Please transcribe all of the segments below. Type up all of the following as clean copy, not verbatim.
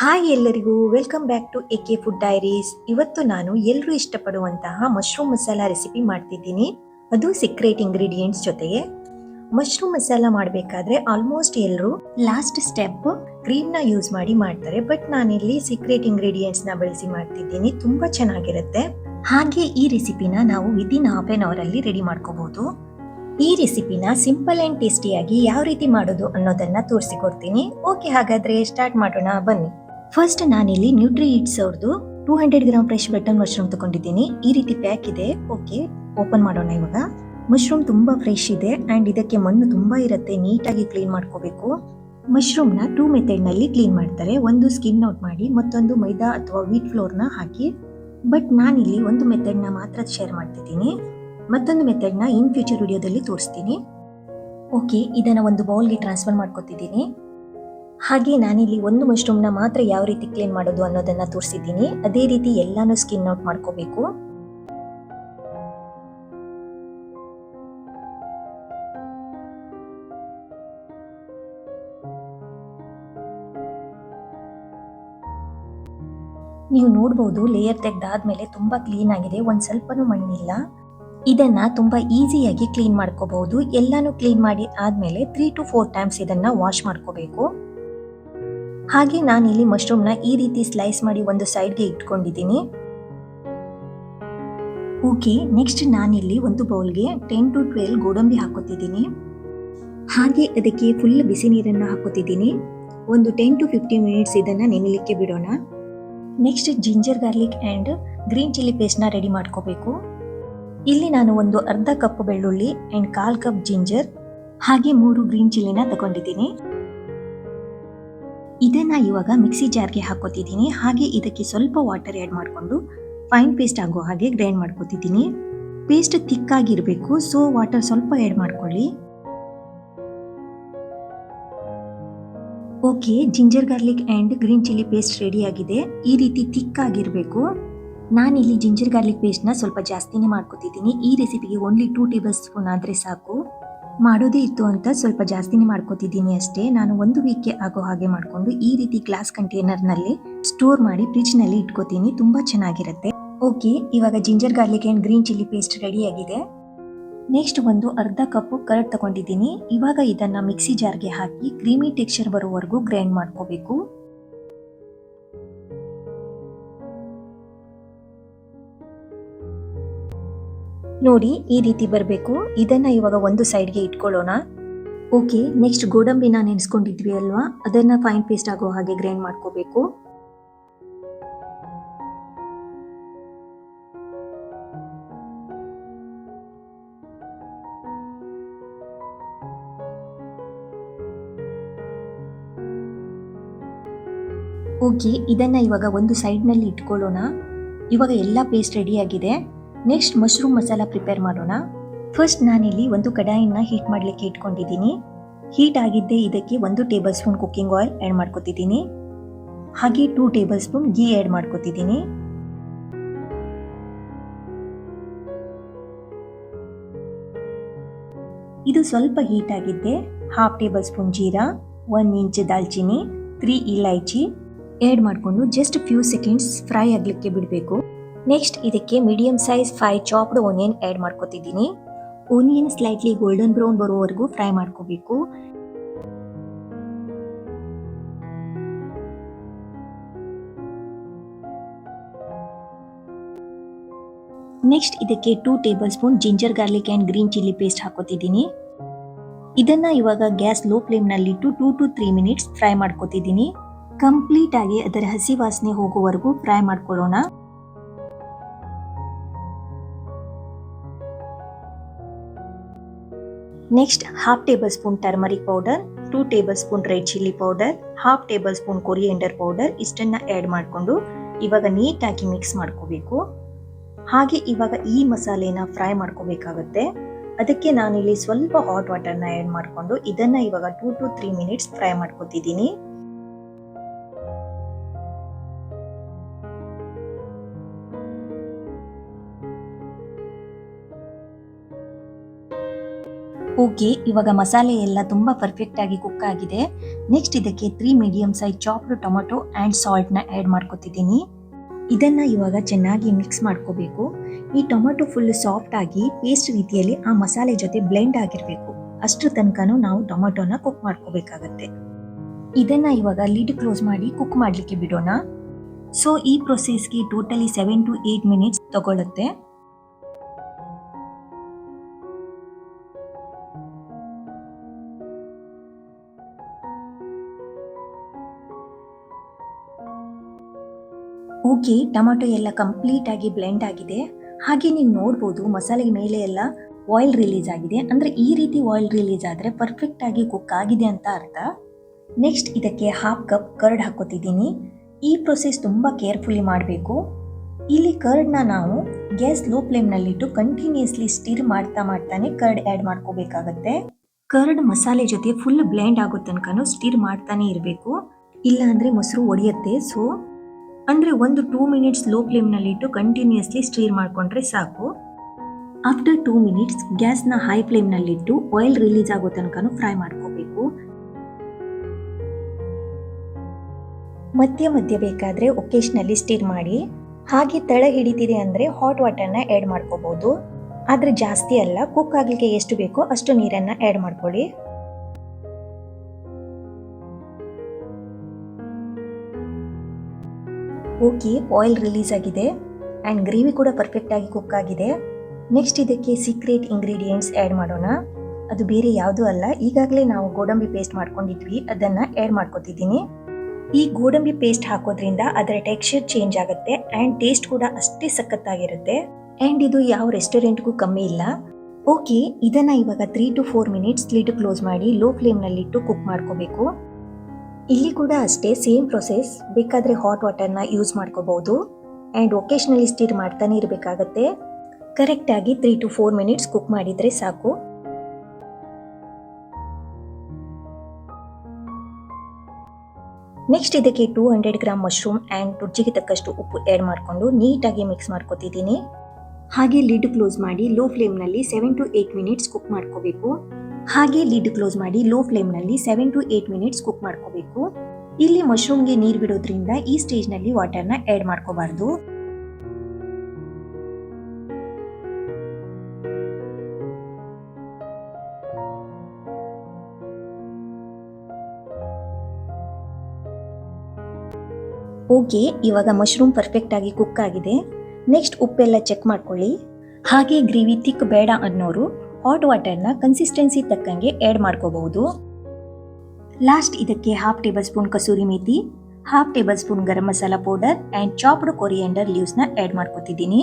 Hi ಎಲ್ಲರಿಗೂ welcome back to AK food diaries. ಇವತ್ತು ನಾನು ಎಲ್ಲರೂ ಇಷ್ಟಪಡುವಂತಹ ಮಶ್ರೂಮ್ ಮಸಾಲ ರೆಸಿಪಿ ಮಾಡ್ತಿದ್ದೀನಿ. ಅದು ಸೀಕ್ರೆಟ್ ಇಂಗ್ರೀಡಿಯೆಂಟ್ಸ್ ಜೊತೆಗೆ. ಮಶ್ರೂಮ್ ಮಸಾಲ ಮಾಡಬೇಕಾದ್ರೆ ಆಲ್ಮೋಸ್ಟ್ ಎಲ್ಲರೂ ಲಾಸ್ಟ್ ಸ್ಟೆಪ್ ಕ್ರೀಮ್ನ ಯೂಸ್ ಮಾಡಿ ಮಾಡ್ತಾರೆ. ಬಟ್ ನಾನಿಲ್ಲಿ ಸೀಕ್ರೆಟ್ ಇಂಗ್ರೀಡಿಯೆಂಟ್ಸ್ನ ಬಳಸಿ ಮಾಡ್ತಿದ್ದೀನಿ. ತುಂಬಾ ಚೆನ್ನಾಗಿರುತ್ತೆ. ಹಾಗೆ ಈ ರೆಸಿಪಿನ ನಾವು ವಿದಿನ್ ಹಾಫ್ ಆನ್ ಅವರ್ ಅಲ್ಲಿ ರೆಡಿ ಮಾಡ್ಕೋಬಹುದು. ಈ ರೆಸಿಪಿನ ಸಿಂಪಲ್ ಅಂಡ್ ಟೇಸ್ಟಿಯಾಗಿ ಯಾವ ರೀತಿ ಮಾಡೋದು ಅನ್ನೋದನ್ನ ತೋರಿಸಿಕೊಡ್ತೀನಿ. ಓಕೆ, ಹಾಗಾದ್ರೆ ಸ್ಟಾರ್ಟ್ ಮಾಡೋಣ ಬನ್ನಿ. ಫಸ್ಟ್ ನಾನಿಲ್ಲಿ ನ್ಯೂಟ್ರಿ ಈಟ್ಸ್ ಅವ್ರದ್ದು 200 ಗ್ರಾಮ್ ಫ್ರೆಶ್ ಬಟನ್ ಮಶ್ರೂಮ್ ತಗೊಂಡಿದ್ದೀನಿ. ಈ ರೀತಿ ಪ್ಯಾಕ್ ಇದೆ. ಓಕೆ, ಓಪನ್ ಮಾಡೋಣ. ಇವಾಗ ಮಶ್ರೂಮ್ ತುಂಬಾ ಫ್ರೆಶ್ ಇದೆ ಅಂಡ್ ಇದಕ್ಕೆ ಮಣ್ಣು ತುಂಬಾ ಇರುತ್ತೆ. ನೀಟಾಗಿ ಕ್ಲೀನ್ ಮಾಡ್ಕೋಬೇಕು. ಮಶ್ರೂಮ್ ನ 2 ಮೆಥಡ್ ನಲ್ಲಿ ಕ್ಲೀನ್ ಮಾಡ್ತಾರೆ. ಒಂದು ಸ್ಕಿನ್ ಔಟ್ ಮಾಡಿ, ಮತ್ತೊಂದು ಮೈದಾ ಅಥವಾ ವೀಟ್ ಫ್ಲೋರ್ ನ ಹಾಕಿ. ಬಟ್ ನಾನಿಲ್ಲಿ ಒಂದು ಮೆಥಡ್ ನ ಮಾತ್ರ ಶೇರ್ ಮಾಡ್ತಿದ್ದೀನಿ. ಮತ್ತೊಂದು ಮೆಥಡ್ ನ ಇನ್ ಫ್ಯೂಚರ್ ವಿಡಿಯೋದಲ್ಲಿ ತೋರಿಸ್ತೀನಿ. ಓಕೆ, ಇದನ್ನ ಒಂದು ಬೌಲ್ಗೆ ಟ್ರಾನ್ಸ್ಫರ್ ಮಾಡ್ಕೊತಿದ್ದೀನಿ. ಹಾಗೆ ನಾನಿಲ್ಲಿ ಒಂದು ಮಶ್ರೂಮ್ನ ಮಾತ್ರ ಯಾವ ರೀತಿ ಕ್ಲೀನ್ ಮಾಡೋದು ಅನ್ನೋದನ್ನ ತೋರಿಸಿದ್ದೀನಿ. ಅದೇ ರೀತಿ ಎಲ್ಲಾನು ಸ್ಕಿನ್ ಔಟ್ ಮಾಡ್ಕೋಬೇಕು. ನೀವು ನೋಡಬಹುದು, ಲೇಯರ್ ತೆಗೆದಾದ್ಮೇಲೆ ತುಂಬಾ ಕ್ಲೀನ್ ಆಗಿದೆ. ಒಂದ್ ಸ್ವಲ್ಪನೂ ಮಣ್ಣಿಲ್ಲ. ಇದನ್ನ ತುಂಬಾ ಈಸಿಯಾಗಿ ಕ್ಲೀನ್ ಮಾಡ್ಕೋಬಹುದು. ಎಲ್ಲಾನು ಕ್ಲೀನ್ ಮಾಡಿ ಆದ್ಮೇಲೆ 3 to 4 ಟೈಮ್ಸ್ ಇದನ್ನ ವಾಶ್ ಮಾಡ್ಕೋಬೇಕು. ಹಾಗೆ ನಾನಿಲ್ಲಿ ಮಶ್ರೂಮ್ನ ಈ ರೀತಿ ಸ್ಲೈಸ್ ಮಾಡಿ ಒಂದು ಸೈಡ್ಗೆ ಇಟ್ಕೊಂಡಿದ್ದೀನಿ. ಓಕೆ, ನೆಕ್ಸ್ಟ್ ನಾನಿಲ್ಲಿ ಒಂದು ಬೌಲ್ಗೆ 10 to 12 ಗೋಡಂಬಿ ಹಾಕೋತಿದ್ದೀನಿ. ಹಾಗೆ ಅದಕ್ಕೆ ಫುಲ್ ಬಿಸಿ ನೀರನ್ನ ಹಾಕೋತಿದ್ದೀನಿ. ಒಂದು 10 to 15 ಮಿನಿಟ್ಸ್ ಇದನ್ನ ನೆನೆಲಿಕ್ಕೆ ಬಿಡೋಣ. Next ginger garlic and green chilli paste ನ ರೆಡಿ ಮಾಡ್ಕೋಬೇಕು. ಇಲ್ಲಿ ನಾನು ಒಂದು ಅರ್ಧ ಕಪ್ ಬೆಳ್ಳುಳ್ಳಿ ಅಂಡ್ 1/4 ಕಪ್ ಜಿಂಜರ್ ಹಾಗೆ 3 ಗ್ರೀನ್ ಚಿಲ್ಲಿನ ತಗೊಂಡಿದ್ದೀನಿ. ಇದನ್ನ ಇವಾಗ ಮಿಕ್ಸಿ ಜಾರ್ಗೆ ಹಾಕೋತಿದ್ದೀನಿ. ಹಾಗೆ ಇದಕ್ಕೆ ಸ್ವಲ್ಪ ವಾಟರ್ ಆಡ್ ಮಾಡಿಕೊಂಡು ಫೈನ್ ಪೇಸ್ಟ್ ಆಗೋ ಹಾಗೆ ಗ್ರೈಂಡ್ ಮಾಡ್ಕೋತಿದ್ದೀನಿ. ಪೇಸ್ಟ್ ಥಿಕ್ ಆಗಿರಬೇಕು, ಸೊ ವಾಟರ್ ಸ್ವಲ್ಪ ಆಡ್ ಮಾಡ್ಕೊಳ್ಳಿ. Okay, ginger garlic and green chilli paste ready ಆಗಿದೆ. ಈ ರೀತಿ ಥಿಕ್ ಆಗಿರಬೇಕು. ನಾನಿಲ್ಲಿ ಜಿಂಜರ್ ಗಾರ್ಲಿಕ್ ಪೇಸ್ಟ್ ನ ಸ್ವಲ್ಪ ಜಾಸ್ತಿನೇ ಮಾಡ್ಕೋತಿದ್ದೀನಿ. ಈ ರೆಸಿಪಿಗೆ ಓನ್ಲಿ 2 ಟೇಬಲ್ ಸ್ಪೂನ್ ಆದ್ರೆ ಸಾಕು. ಮಾಡೋದೇ ಇತ್ತು ಅಂತ ಸ್ವಲ್ಪ ಜಾಸ್ತಿನೇ ಮಾಡ್ಕೋತಿದ್ದೀನಿ ಅಷ್ಟೇ. ನಾನು 1 ವೀಕ್ಗೆ ಆಗೋ ಹಾಗೆ ಮಾಡ್ಕೊಂಡು ಈ ರೀತಿ ಗ್ಲಾಸ್ ಕಂಟೈನರ್ ನಲ್ಲಿ ಸ್ಟೋರ್ ಮಾಡಿ ಫ್ರಿಡ್ಜ್ ನಲ್ಲಿ ಇಟ್ಕೋತೀನಿ. ತುಂಬಾ ಚೆನ್ನಾಗಿರುತ್ತೆ. ಓಕೆ, ಇವಾಗ ginger garlic and green chilli paste ready ಆಗಿದೆ. ನೆಕ್ಸ್ಟ್ ಒಂದು ಅರ್ಧ ಕಪ್ ಕರ್ಡ್ ತಗೊಂಡಿದ್ದೀನಿ. ಇವಾಗ ಇದನ್ನ ಮಿಕ್ಸಿ ಜಾರ್ಗೆ ಹಾಕಿ ಕ್ರೀಮಿ ಟೆಕ್ಸ್ಚರ್ ಬರೋವರೆಗೂ ಗ್ರೈಂಡ್ ಮಾಡ್ಕೋಬೇಕು. ನೋಡಿ, ಈ ರೀತಿ ಬರಬೇಕು. ಇದನ್ನ ಇವಾಗ ಒಂದು ಸೈಡ್ಗೆ ಇಟ್ಕೊಳ್ಳೋಣ. ಓಕೆ, ನೆಕ್ಸ್ಟ್ ಗೋಡಂಬಿನ ನೆನೆಸ್ಕೊಂಡಿದ್ವಿ ಅಲ್ವಾ, ಅದನ್ನ ಫೈನ್ ಪೇಸ್ಟ್ ಆಗೋ ಹಾಗೆ ಗ್ರೈಂಡ್ ಮಾಡ್ಕೋಬೇಕು. ಓಕೆ, ಇದನ್ನ ಇವಾಗ ಒಂದು ಸೈಡ್ ನಲ್ಲಿ ಇಟ್ಕೊಳ್ಳೋಣ. ಇವಾಗ ಎಲ್ಲ ಪೇಸ್ಟ್ ರೆಡಿ ಆಗಿದೆ. ನೆಕ್ಸ್ಟ್ ಮಶ್ರೂಮ್ ಮಸಾಲ ಪ್ರಿಪೇರ್ ಮಾಡೋಣ. ಫಸ್ಟ್ ನಾನಿಲ್ಲಿ ಒಂದು ಕಡಾಯಿನ ಹೀಟ್ ಮಾಡ್ಲಿಕ್ಕೆ ಇಟ್ಕೊಂಡಿದ್ದೀನಿ. ಹೀಟ್ ಆಗಿದ್ದೆ ಇದಕ್ಕೆ 1 tablespoon cooking oil add ಮಾಡ್ಕೋತಿದ್ದೀನಿ. ಹಾಗೆ 2 ಟೇಬಲ್ ಸ್ಪೂನ್ ಗೀ ಆಡ್ ಮಾಡ್ಕೋತಿದ್ದೀನಿ. ಇದು ಸ್ವಲ್ಪ ಹೀಟ್ ಆಗಿದ್ದೆ 1/2 ಟೇಬಲ್ ಸ್ಪೂನ್ ಜೀರಾ, 1 ಇಂಚ್ ದಾಲ್ಚಿನ್ನಿ, 3 ಇಲೈಚಿ ಆಡ್ ಮಾಡಿಕೊಂಡು ಜಸ್ಟ್ ಫ್ಯೂ ಸೆಕೆಂಡ್ಸ್ ಫ್ರೈ ಆಗ್ಲಿಕ್ಕೆ ಬಿಡಬೇಕು. ನೆಕ್ಸ್ಟ್ ಇದಕ್ಕೆ medium size 5 chopped onion add ಮಾಡ್ಕೋತಿದ್ದೀನಿ. ಆನಿಯನ್ ಸ್ಲೈಟ್ಲಿ ಗೋಲ್ಡನ್ ಬ್ರೌನ್ ಬರೋವರೆಗೂ ಫ್ರೈ ಮಾಡ್ಕೋಬೇಕು. ನೆಕ್ಸ್ಟ್ ಇದಕ್ಕೆ 2 tablespoon ginger garlic and green chilli paste ಹಾಕೋತಿದ್ದೀನಿ. ಇದನ್ನ ಇವಾಗ ಗ್ಯಾಸ್ ಲೋ ಫ್ಲೇಮ್ ನಲ್ಲಿ 2 to 3 ಮಿನಿಟ್ಸ್ ಫ್ರೈ ಮಾಡ್ಕೋತಿದ್ದೀನಿ. ಕಂಪ್ಲೀಟ್ ಆಗಿ ಅದರ ಹಸಿ ವಾಸನೆ ಹೋಗುವವರೆಗೂ ಫ್ರೈ ಮಾಡ್ಕೊಳ್ಳೋಣ. Next 1/2 tablespoon turmeric powder, 2 tablespoon red chilli powder, 1/2 tablespoon coriander powder ಇಷ್ಟನ್ನ ಆಡ್ ಮಾಡಿಕೊಂಡು ಇವಾಗ ನೀಟಾಗಿ ಮಿಕ್ಸ್ ಮಾಡ್ಕೋಬೇಕು. ಹಾಗೆ ಇವಾಗ ಈ ಮಸಾಲೆನ ಫ್ರೈ ಮಾಡ್ಕೋಬೇಕಾಗುತ್ತೆ. ಅದಕ್ಕೆ ನಾನಿಲ್ಲಿ ಸ್ವಲ್ಪ ಹಾಟ್ ವಾಟರ್ನ ಆಡ್ ಮಾಡಿಕೊಂಡು ಇದನ್ನ ಇವಾಗ 2 to 3 ಮಿನಿಟ್ಸ್ ಫ್ರೈ ಮಾಡ್ಕೋತಿದ್ದೀನಿ. ಓಕೆ, ಇವಾಗ ಮಸಾಲೆ ಎಲ್ಲ ತುಂಬ ಪರ್ಫೆಕ್ಟ್ ಆಗಿ ಕುಕ್ ಆಗಿದೆ. ನೆಕ್ಸ್ಟ್ ಇದಕ್ಕೆ 3 medium size chopped tomato and ಸಾಲ್ಟ್ನ ಆ್ಯಡ್ ಮಾಡ್ಕೊತಿದ್ದೀನಿ. ಇದನ್ನು ಇವಾಗ ಚೆನ್ನಾಗಿ ಮಿಕ್ಸ್ ಮಾಡ್ಕೋಬೇಕು. ಈ ಟೊಮೆಟೊ ಫುಲ್ ಸಾಫ್ಟ್ ಆಗಿ ಪೇಸ್ಟ್ ರೀತಿಯಲ್ಲಿ ಆ ಮಸಾಲೆ ಜೊತೆ ಬ್ಲೆಂಡ್ ಆಗಿರಬೇಕು. ಅಷ್ಟರ ತನಕನೂ ನಾವು ಟೊಮೆಟೊನ ಕುಕ್ ಮಾಡ್ಕೋಬೇಕಾಗತ್ತೆ. ಇದನ್ನು ಇವಾಗ ಲಿಡ್ ಕ್ಲೋಸ್ ಮಾಡಿ ಕುಕ್ ಮಾಡಲಿಕ್ಕೆ ಬಿಡೋಣ. ಸೊ ಈ ಪ್ರೊಸೆಸ್ಗೆ ಟೋಟಲಿ 7 to 8 ಮಿನಿಟ್ಸ್ ತಗೊಳುತ್ತೆ. ಓಕೆ, ಟೊಮೆಟೊ ಎಲ್ಲ ಕಂಪ್ಲೀಟ್ ಆಗಿ ಬ್ಲೆಂಡ್ ಆಗಿದೆ. ಹಾಗೆ ನೀವು ನೋಡ್ಬೋದು ಮಸಾಲೆ ಮೇಲೆ ಎಲ್ಲ ಆಯಿಲ್ ರಿಲೀಸ್ ಆಗಿದೆ. ಅಂದರೆ ಈ ರೀತಿ ಆಯಿಲ್ ರಿಲೀಸ್ ಆದರೆ ಪರ್ಫೆಕ್ಟ್ ಆಗಿ ಕುಕ್ ಆಗಿದೆ ಅಂತ ಅರ್ಥ. ನೆಕ್ಸ್ಟ್ ಇದಕ್ಕೆ 1/2 ಕಪ್ ಕರ್ಡ್ ಹಾಕೋತಿದ್ದೀನಿ. ಈ ಪ್ರೊಸೆಸ್ ತುಂಬ ಕೇರ್ಫುಲಿ ಮಾಡಬೇಕು. ಇಲ್ಲಿ ಕರ್ಡ್ನ ನಾವು ಗ್ಯಾಸ್ ಲೋ ಫ್ಲೇಮ್ನಲ್ಲಿಟ್ಟು ಕಂಟಿನ್ಯೂಸ್ಲಿ ಸ್ಟಿರ್ ಮಾಡ್ತಾನೆ ಕರ್ಡ್ ಆ್ಯಡ್ ಮಾಡ್ಕೋಬೇಕಾಗತ್ತೆ. ಕರ್ಡ್ ಮಸಾಲೆ ಜೊತೆ ಫುಲ್ ಬ್ಲೆಂಡ್ ಆಗೋ ತನಕನೂ ಸ್ಟಿರ್ ಮಾಡ್ತಾನೆ ಇರಬೇಕು, ಇಲ್ಲ ಅಂದರೆ ಮೊಸರು ಒಡೆಯುತ್ತೆ. ಸೊ ಅಂದರೆ 1-2 ಮಿನಿಟ್ಸ್ ಲೋ ಫ್ಲೇಮ್ನಲ್ಲಿಟ್ಟು ಕಂಟಿನ್ಯೂಸ್ಲಿ ಸ್ಟಿರ್ ಮಾಡಿಕೊಂಡ್ರೆ ಸಾಕು. ಆಫ್ಟರ್ 2 ಮಿನಿಟ್ಸ್ ಗ್ಯಾಸ್ನ ಹೈ ಫ್ಲೇಮ್ನಲ್ಲಿಟ್ಟು ಆಯಿಲ್ ರಿಲೀಸ್ ಆಗೋ ತನಕನೂ ಫ್ರೈ ಮಾಡ್ಕೋಬೇಕು. ಮಧ್ಯ ಬೇಕಾದರೆ ಒಕೇಶನಲ್ಲಿ ಸ್ಟಿರ್ ಮಾಡಿ. ಹಾಗೆ ತಳ ಹಿಡಿತಿದೆ ಅಂದರೆ ಹಾಟ್ ವಾಟರ್ನ ಆ್ಯಡ್ ಮಾಡ್ಕೋಬೋದು. ಆದರೆ ಜಾಸ್ತಿ ಅಲ್ಲ, ಕುಕ್ ಆಗಲಿಕ್ಕೆ ಎಷ್ಟು ಬೇಕೋ ಅಷ್ಟು ನೀರನ್ನು ಆ್ಯಡ್ ಮಾಡ್ಕೊಳ್ಳಿ. ಓಕೆ, ಆಯಿಲ್ ರಿಲೀಸ್ ಆಗಿದೆ ಆ್ಯಂಡ್ ಗ್ರೇವಿ ಕೂಡ ಪರ್ಫೆಕ್ಟ್ ಆಗಿ ಕುಕ್ ಆಗಿದೆ. ನೆಕ್ಸ್ಟ್ ಇದಕ್ಕೆ ಸೀಕ್ರೆಟ್ ಇಂಗ್ರೀಡಿಯೆಂಟ್ಸ್ ಆ್ಯಡ್ ಮಾಡೋಣ. ಅದು ಬೇರೆ ಯಾವುದೂ ಅಲ್ಲ, ಈಗಾಗಲೇ ನಾವು ಗೋಡಂಬಿ ಪೇಸ್ಟ್ ಮಾಡ್ಕೊಂಡಿದ್ವಿ, ಅದನ್ನು ಆ್ಯಡ್ ಮಾಡ್ಕೊತಿದ್ದೀನಿ. ಈ ಗೋಡಂಬಿ ಪೇಸ್ಟ್ ಹಾಕೋದ್ರಿಂದ ಅದರ ಟೆಕ್ಸ್ಚರ್ ಚೇಂಜ್ ಆಗುತ್ತೆ ಆ್ಯಂಡ್ ಟೇಸ್ಟ್ ಕೂಡ ಅಷ್ಟೇ ಸಖತ್ತಾಗಿರುತ್ತೆ. ಆ್ಯಂಡ್ ಇದು ಯಾವ ರೆಸ್ಟೋರೆಂಟ್ಗೂ ಕಮ್ಮಿ ಇಲ್ಲ. ಓಕೆ, ಇದನ್ನು ಇವಾಗ 3 to 4 ಮಿನಿಟ್ಸ್ ಲಿಡ್ ಕ್ಲೋಸ್ ಮಾಡಿ ಲೋ ಫ್ಲೇಮ್ನಲ್ಲಿಟ್ಟು ಕುಕ್ ಮಾಡ್ಕೋಬೇಕು. ಇಲ್ಲಿ ಕೂಡ ಅಷ್ಟೇ ಸೇಮ್ ಪ್ರೊಸೆಸ್. ಬೇಕಾದರೆ ಹಾಟ್ ವಾಟರ್ನ ಯೂಸ್ ಮಾಡ್ಕೋಬಹುದು ಆ್ಯಂಡ್ ಒಕೇಶನಲಿ ಸ್ಟಿರ್ ಮಾಡ್ತಾನೆ ಇರಬೇಕಾಗತ್ತೆ. ಕರೆಕ್ಟಾಗಿ 3 to 4 ಮಿನಿಟ್ಸ್ ಕುಕ್ ಮಾಡಿದರೆ ಸಾಕು. ನೆಕ್ಸ್ಟ್ ಇದಕ್ಕೆ 200 ಗ್ರಾಮ್ ಮಶ್ರೂಮ್ ಆ್ಯಂಡ್ ರುಚಿಗೆ ತಕ್ಕಷ್ಟು ಉಪ್ಪು ಆ್ಯಡ್ ಮಾಡಿಕೊಂಡು ನೀಟಾಗಿ ಮಿಕ್ಸ್ ಮಾಡ್ಕೊತಿದ್ದೀನಿ. ಹಾಗೆ ಲಿಡ್ ಕ್ಲೋಸ್ ಮಾಡಿ ಲೋ ಫ್ಲೇಮ್ನಲ್ಲಿ 7 to 8 ಮಿನಿಟ್ಸ್ ಕುಕ್ ಮಾಡ್ಕೋಬೇಕು. ಇಲ್ಲಿ ಮಶ್ರೂಮ್ಗೆ ನೀರು ಬಿಡೋದ್ರಿಂದ ಈ ಸ್ಟೇಜ್ನಲ್ಲಿ ವಾಟರ್ನ ಆ್ಯಡ್ ಮಾಡ್ಕೋಬಾರ್ದು. ಓಕೆ, ಇವಾಗ ಮಶ್ರೂಮ್ ಪರ್ಫೆಕ್ಟ್ ಆಗಿ ಕುಕ್ ಆಗಿದೆ. ನೆಕ್ಸ್ಟ್ ಉಪ್ಪೆಲ್ಲ ಚೆಕ್ ಮಾಡ್ಕೊಳ್ಳಿ. ಹಾಗೆ ಗ್ರೇವಿ ಥಿಕ್ ಬೇಡ ಅನ್ನೋರು ಹಾಟ್ ವಾಟರ್ನ ಕನ್ಸಿಸ್ಟೆನ್ಸಿ ತಕ್ಕಂಗೆ ಆ್ಯಡ್ ಮಾಡ್ಕೋಬಹುದು. ಲಾಸ್ಟ್ ಇದಕ್ಕೆ 1/2 tablespoon kasuri methi, 1/2 tablespoon garam masala powder and chopped coriander ಲೀವ್ಸ್ನ ಆ್ಯಡ್ ಮಾಡ್ಕೊತಿದ್ದೀನಿ.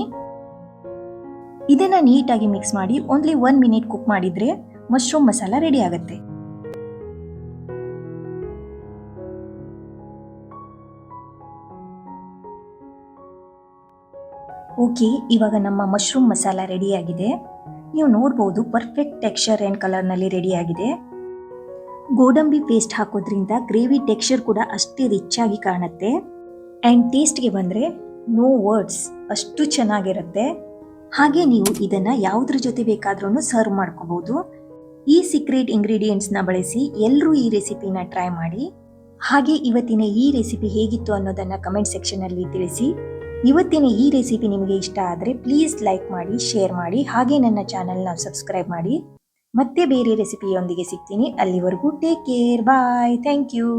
ಇದನ್ನು ನೀಟಾಗಿ ಮಿಕ್ಸ್ ಮಾಡಿ ಓನ್ಲಿ 1 ಮಿನಿಟ್ ಕುಕ್ ಮಾಡಿದರೆ ಮಶ್ರೂಮ್ ಮಸಾಲ ರೆಡಿ ಆಗುತ್ತೆ. ಓಕೆ, ಇವಾಗ ನಮ್ಮ ಮಶ್ರೂಮ್ ಮಸಾಲ ರೆಡಿಯಾಗಿದೆ. ನೀವು ನೋಡ್ಬೋದು ಪರ್ಫೆಕ್ಟ್ ಟೆಕ್ಸ್ಚರ್ ಆ್ಯಂಡ್ ಕಲರ್ನಲ್ಲಿ ರೆಡಿಯಾಗಿದೆ. ಗೋಡಂಬಿ ಪೇಸ್ಟ್ ಹಾಕೋದ್ರಿಂದ ಗ್ರೇವಿ ಟೆಕ್ಸ್ಚರ್ ಕೂಡ ಅಷ್ಟೇ ರಿಚ್ ಆಗಿ ಕಾಣುತ್ತೆ ಆ್ಯಂಡ್ ಟೇಸ್ಟ್ಗೆ ಬಂದರೆ ನೋ ವರ್ಡ್ಸ್, ಅಷ್ಟು ಚೆನ್ನಾಗಿರುತ್ತೆ. ಹಾಗೆ ನೀವು ಇದನ್ನು ಯಾವುದ್ರ ಜೊತೆ ಬೇಕಾದ್ರೂ ಸರ್ವ್ ಮಾಡ್ಕೋಬೋದು. ಈ ಸೀಕ್ರೆಟ್ ಇಂಗ್ರೀಡಿಯೆಂಟ್ಸ್ನ ಬಳಸಿ ಎಲ್ಲರೂ ಈ ರೆಸಿಪಿನ ಟ್ರೈ ಮಾಡಿ. ಹಾಗೆ ಇವತ್ತಿನ ಈ ರೆಸಿಪಿ ಹೇಗಿತ್ತು ಅನ್ನೋದನ್ನು ಕಮೆಂಟ್ ಸೆಕ್ಷನಲ್ಲಿ ತಿಳಿಸಿ. ಇವತ್ತಿನ ಈ ರೆಸಿಪಿ ನಿಮಗೆ ಇಷ್ಟ ಆದರೆ ಪ್ಲೀಸ್ ಲೈಕ್ ಮಾಡಿ, ಶೇರ್ ಮಾಡಿ, ಹಾಗೆ ನನ್ನ ಚಾನಲ್ನ ಸಬ್ಸ್ಕ್ರೈಬ್ ಮಾಡಿ. ಮತ್ತೆ ಬೇರೆ ರೆಸಿಪಿಯೊಂದಿಗೆ ಸಿಗ್ತೀನಿ. ಅಲ್ಲಿವರೆಗೂ take care, bye, thank you.